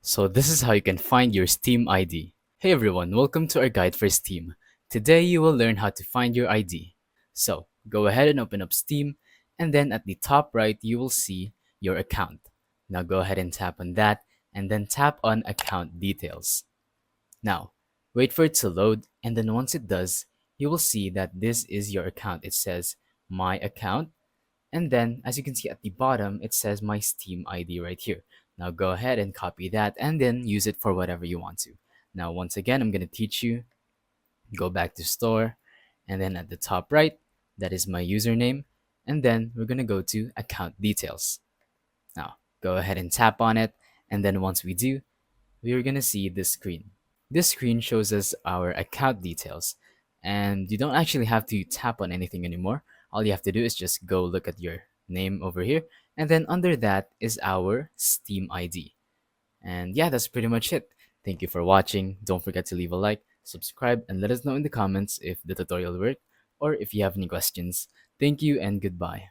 So this is how you can find your Steam ID. Hey everyone, welcome to our guide for Steam. Today you will learn how to find your ID. So go ahead and open up Steam, and then at the top right you will see your account. Now go ahead and tap on that, and then tap on account details. Now wait for it to load, and then once it does, you will see that this is your account. It says my account, and then, as you can see at the bottom, it says my Steam ID right here. Now go ahead and copy that and then use it for whatever you want to. Now, once again, I'm going to teach you. Go back to store, and then at the top right, that is my username. And then we're going to go to account details. Now, go ahead and tap on it. And then once we do, we're going to see this screen. This screen shows us our account details, and you don't actually have to tap on anything anymore. All you have to do is just go look at your name over here, and then under that is our Steam ID. And yeah, that's pretty much it. Thank you for watching. Don't forget to leave a like, subscribe, and let us know in the comments if the tutorial worked or if you have any questions. Thank you and goodbye.